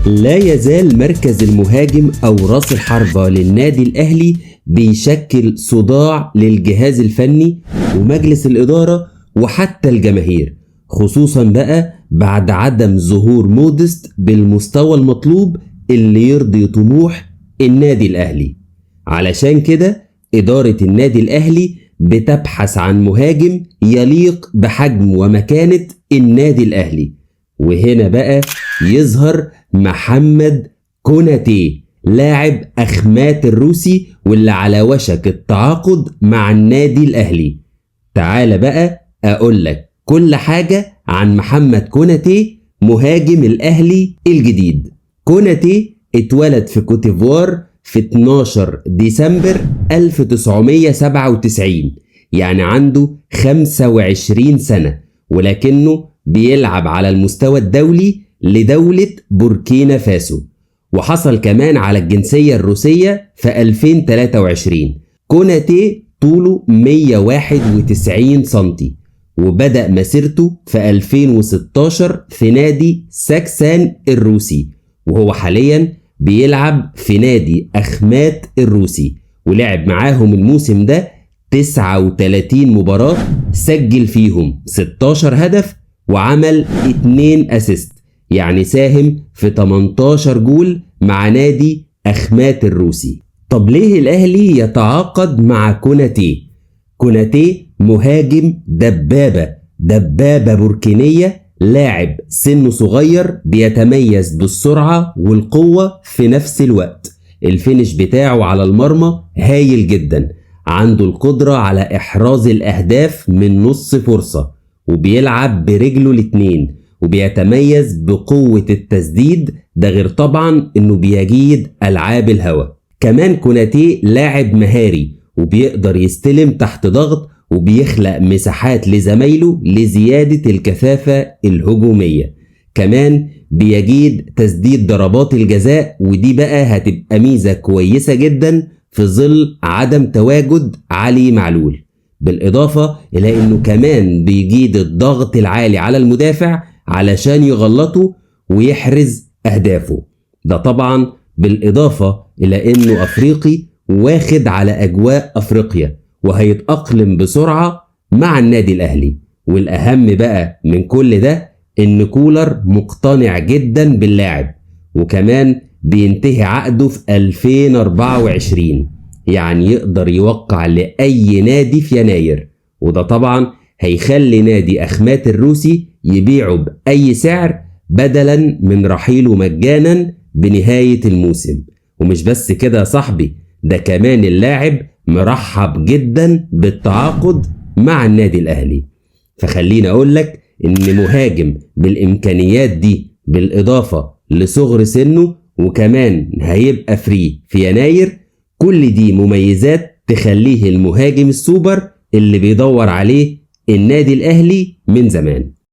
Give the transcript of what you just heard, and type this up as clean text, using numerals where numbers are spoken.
لا يزال مركز المهاجم أو رأس الحربة للنادي الأهلي بيشكل صداع للجهاز الفني ومجلس الإدارة وحتى الجماهير، خصوصا بقى بعد عدم ظهور مودست بالمستوى المطلوب اللي يرضي طموح النادي الأهلي. علشان كده إدارة النادي الأهلي بتبحث عن مهاجم يليق بحجم ومكانة النادي الأهلي، وهنا بقى يظهر محمد كوناتي لاعب أخمات الروسي واللي على وشك التعاقد مع النادي الأهلي. تعال بقى أقول لك كل حاجة عن محمد كوناتي مهاجم الأهلي الجديد. كوناتي اتولد في كوتيفوار في 12 ديسمبر 1997، يعني عنده 25 سنة، ولكنه بيلعب على المستوى الدولي لدولة بوركينا فاسو، وحصل كمان على الجنسية الروسية في 2023. كوناتي طوله 191 سنتي، وبدأ مسيرته في 2016 في نادي ساكسان الروسي، وهو حاليا بيلعب في نادي أخمات الروسي، ولعب معاهم الموسم ده 39 مباراة، سجل فيهم 16 هدف وعمل 2 أسيست، يعني ساهم في 18 جول مع نادي أخمات الروسي. طب ليه الأهلي يتعاقد مع كوناتي؟ كوناتي مهاجم دبابة بوركينية، لاعب سنه صغير بيتميز بالسرعة والقوة في نفس الوقت. الفينش بتاعه على المرمى هايل جدا، عنده القدرة على إحراز الأهداف من نص فرصة، وبيلعب برجله الاتنين، وبيتميز بقوة التسديد، ده غير طبعا انه بيجيد ألعاب الهوا. كمان كوناتي لاعب مهاري وبيقدر يستلم تحت ضغط، وبيخلق مساحات لزمايله لزيادة الكثافة الهجومية. كمان بيجيد تسديد ضربات الجزاء، ودي بقى هتبقى ميزة كويسة جدا في ظل عدم تواجد علي معلول، بالإضافة إلى أنه كمان بيجيد الضغط العالي على المدافع علشان يغلطه ويحرز أهدافه، ده طبعا بالإضافة إلى أنه أفريقي واخد على أجواء أفريقيا، وهيتأقلم بسرعة مع النادي الأهلي. والأهم بقى من كل ده إن كولر مقتنع جدا باللاعب، وكمان بينتهي عقده في 2024، يعني يقدر يوقع لأي نادي في يناير، وده طبعا هيخلي نادي أخمات الروسي يبيعه بأي سعر بدلا من رحيله مجانا بنهاية الموسم. ومش بس كده يا صاحبي، ده كمان اللاعب مرحب جدا بالتعاقد مع النادي الأهلي. فخليني أقول لك إن مهاجم بالإمكانيات دي بالإضافة لصغر سنه وكمان هيبقى فري في يناير، كل دي مميزات تخليه المهاجم السوبر اللي بيدور عليه النادي الأهلي من زمان.